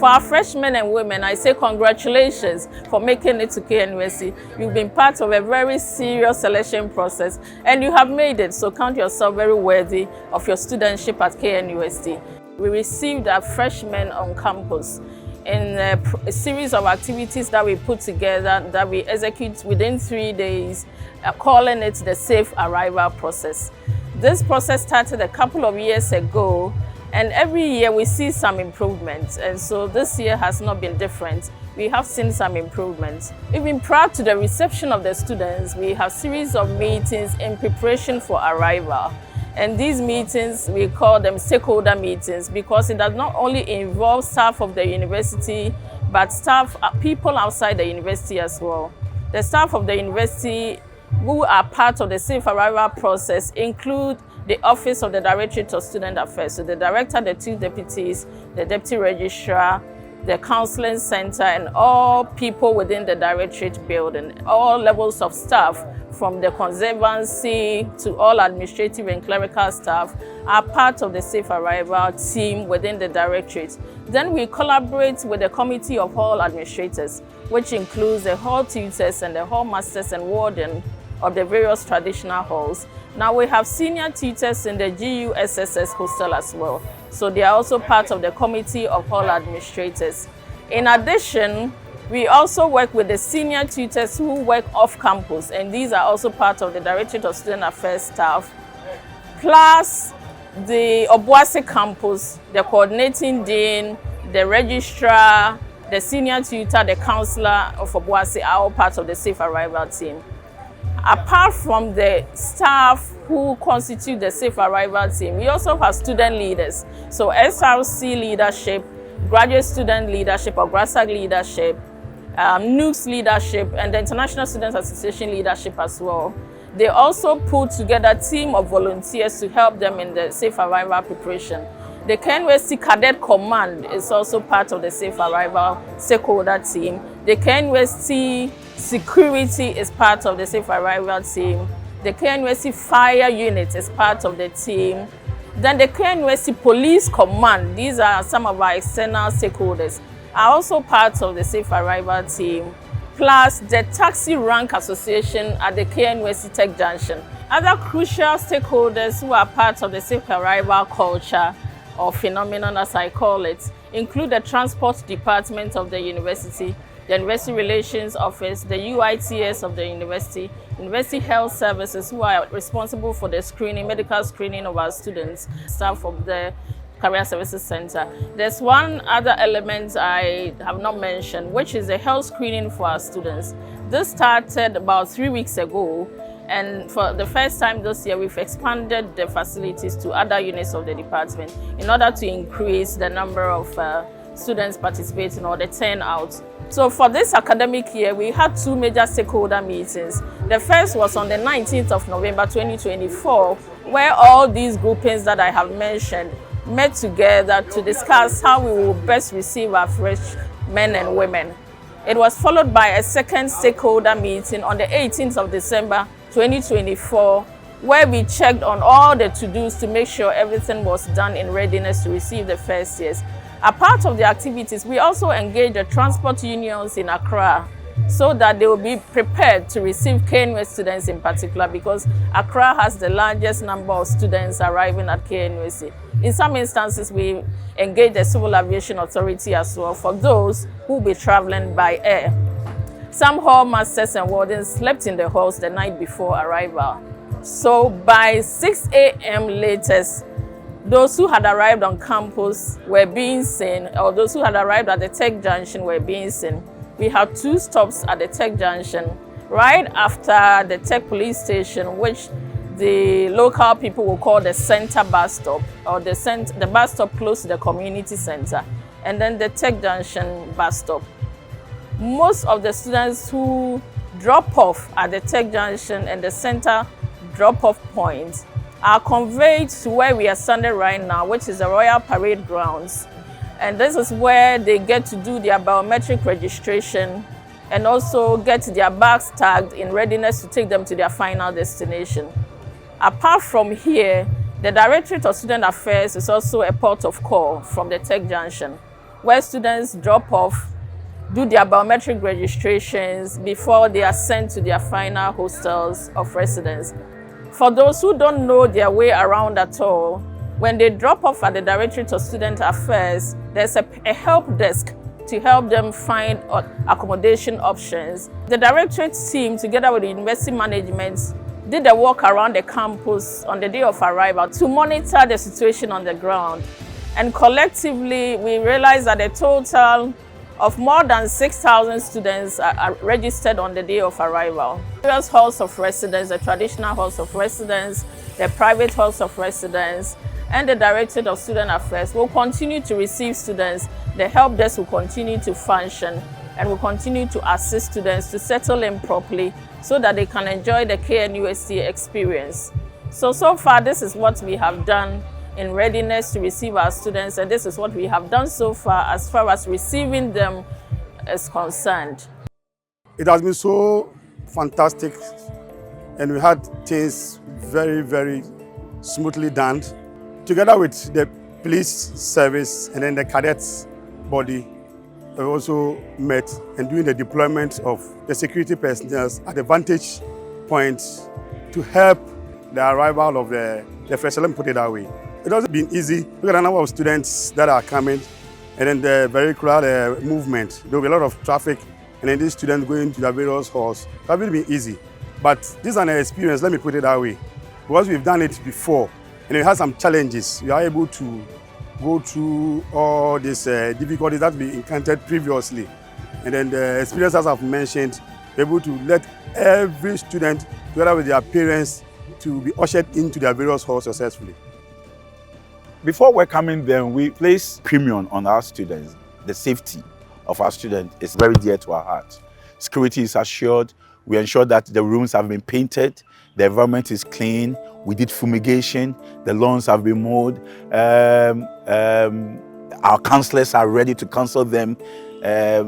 For our freshmen and women, I say congratulations for making it to KNUST. You've been part of a very serious selection process and you have made it, so count yourself very worthy of your studentship at KNUST. We received our freshmen on campus in a series of activities that we put together that we execute within 3 days, calling it the Safe Arrival process. This process started a couple of years ago, and every year we see some improvements, and so this year has not been different. We have seen some improvements. Even prior to the reception of the students, we have a series of meetings in preparation for arrival. And these meetings, we call them stakeholder meetings because it does not only involve staff of the university, but people outside the university as well. The staff of the university who are part of the Safe Arrival process include the Office of the Directorate of Student Affairs, so the director, the 2 deputies, the deputy registrar, the counseling center, and all people within the directorate building, all levels of staff, from the conservancy to all administrative and clerical staff, are part of the Safe Arrival team within the directorate. Then we collaborate with the Committee of Hall Administrators, which includes the hall tutors and the hall masters and warden of the various traditional halls. Now we have senior tutors in the GUSSS hostel as well, so they are also part of the Committee of Hall Administrators. In addition, we also work with the senior tutors who work off campus, and these are also part of the Directorate of Student Affairs staff, plus the Obuasi campus, the coordinating dean, the registrar, the senior tutor, the counselor of Obuasi are all part of the Safe Arrival team. Apart from the staff who constitute the Safe Arrival team, we also have student leaders. So SRC leadership, graduate student leadership or GRASAG leadership, KNUST leadership, and the International Students Association leadership as well. They also put together a team of volunteers to help them in the Safe Arrival preparation. The KNUST Cadet Command is also part of the Safe Arrival stakeholder team. The KNUST Security is part of the Safe Arrival team. The KNUST Fire Unit is part of the team. Then the KNUST Police Command, these are some of our external stakeholders, are also part of the Safe Arrival team, plus the Taxi Rank Association at the KNUST Tech Junction. Other crucial stakeholders who are part of the Safe Arrival culture or phenomenon, as I call it, include the Transport Department of the university, the University Relations Office, the UITS of the university, University Health Services, who are responsible for the screening, medical screening of our students, staff of the Career Services Center. There's one other element I have not mentioned, which is the health screening for our students. This started about 3 weeks ago, and for the first time this year, we've expanded the facilities to other units of the department in order to increase the number of students participating or the turnout. So for this academic year, we had 2 major stakeholder meetings. The first was on the 19th of November 2024, where all these groupings that I have mentioned met together to discuss how we will best receive our freshmen and women. It was followed by a second stakeholder meeting on the 18th of December 2024, where we checked on all the to-dos to make sure everything was done in readiness to receive the first years. A part of the activities, we also engaged the transport unions in Accra so that they will be prepared to receive KNUST students in particular, because Accra has the largest number of students arriving at KNUST. In some instances, we engage the Civil Aviation Authority as well for those who will be traveling by air. Some hall masters and wardens slept in the halls the night before arrival. So by 6 a.m. latest, those who had arrived on campus were being seen, or those who had arrived at the Tech Junction were being seen. We had 2 stops at the Tech Junction, right after the Tech Police Station, which the local people will call the center bus stop, or the bus stop close to the community center, and then the Tech Junction bus stop. Most of the students who drop off at the Tech Junction and the center drop-off point are conveyed to where we are standing right now, which is the Royal Parade Grounds. And this is where they get to do their biometric registration and also get their bags tagged in readiness to take them to their final destination. Apart from here, the Directorate of Student Affairs is also a port of call from the Tech Junction, where students drop off, do their biometric registrations before they are sent to their final hostels of residence. For those who don't know their way around at all, when they drop off at the Directorate of Student Affairs, there's a help desk to help them find accommodation options. The Directorate team, together with the university management, did a walk around the campus on the day of arrival to monitor the situation on the ground. And collectively, we realized that a total of more than 6,000 students are registered on the day of arrival. Various halls of residence, the traditional halls of residence, the private halls of residence, and the Directorate of Student Affairs will continue to receive students. The help desk will continue to function and will continue to assist students to settle in properly so that they can enjoy the KNUST experience. So far, this is what we have done in readiness to receive our students, and this is what we have done so far as receiving them is concerned. It has been so fantastic, and we had things very, very smoothly done. Together with the police service and then the cadets body, we also met and doing the deployment of the security personnel at the vantage points to help the arrival of the freshmen, let me put it that way. It hasn't been easy. Look at the number of students that are coming and then the vehicular movement. There will be a lot of traffic and then these students going to the various halls. It hasn't been easy. But this is an experience, let me put it that way. Because we've done it before and it has some challenges. We are able to go through all these difficulties that we encountered previously. And then the experience, as I've mentioned, able to let every student, together with their parents, to be ushered into their various halls successfully. Before welcoming them, we place premium on our students. The safety of our students is very dear to our hearts. Security is assured. We ensure that the rooms have been painted, the environment is clean. We did fumigation, the lawns have been mowed. Our counselors are ready to counsel them.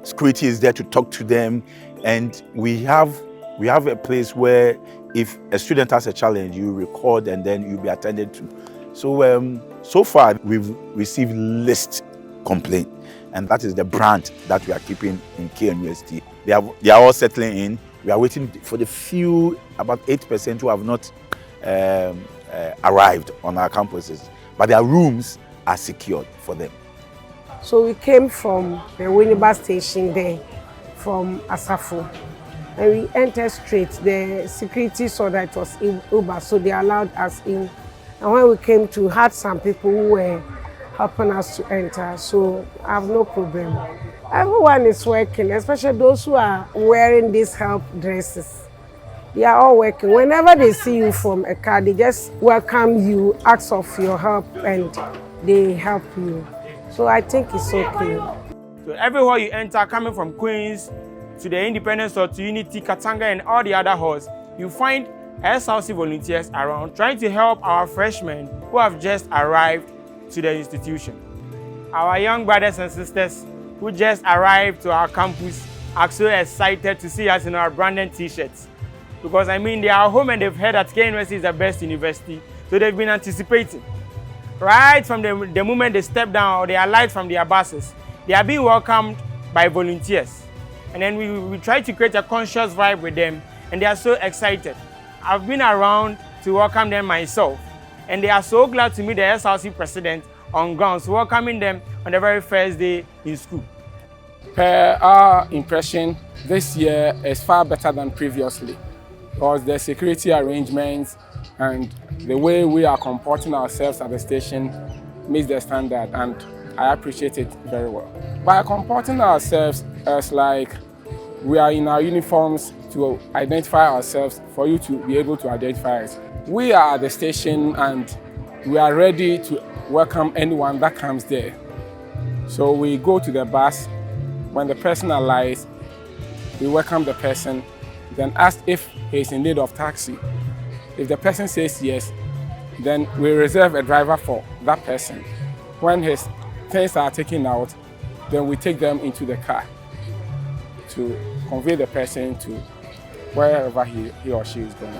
Security is there to talk to them. And we have a place where if a student has a challenge, you record and then you'll be attended to. So far, we've received least complaint, and that is the brand that we are keeping in KNUST. They are all settling in. We are waiting for the few, about 8% who have not arrived on our campuses, but their rooms are secured for them. So we came from the Winneba station there, from Asafo, and we entered straight. The security saw that it was Uber, so they allowed us in. And when we came to, had some people who were helping us to enter, so I have no problem. Everyone is working, especially those who are wearing these help dresses. They are all working. Whenever they see you from a car, they just welcome you, ask of your help, and they help you. So I think it's okay. So everywhere you enter, coming from Queens to the Independence Hall to Unity, Katanga, and all the other halls, you find SLC volunteers around trying to help our freshmen who have just arrived to the institution. Our young brothers and sisters who just arrived to our campus are so excited to see us in our branded t-shirts. Because they are home and they've heard that KNUST is the best university, so they've been anticipating. Right from the moment they step down or they alight from their buses, they are being welcomed by volunteers. And then we try to create a conscious vibe with them, and they are so excited. I've been around to welcome them myself, and they are so glad to meet the SLC president on grounds, welcoming them on the very first day in school. Per our impression, this year is far better than previously, because the security arrangements and the way we are comporting ourselves at the station meets the standard, and I appreciate it very well. By comporting ourselves as like we are in our uniforms to identify ourselves, for you to be able to identify us. We are at the station and we are ready to welcome anyone that comes there. So we go to the bus. When the person alights, we welcome the person, then ask if he is in need of taxi. If the person says yes, then we reserve a driver for that person. When his things are taken out, then we take them into the car to convey the person to wherever he or she is going.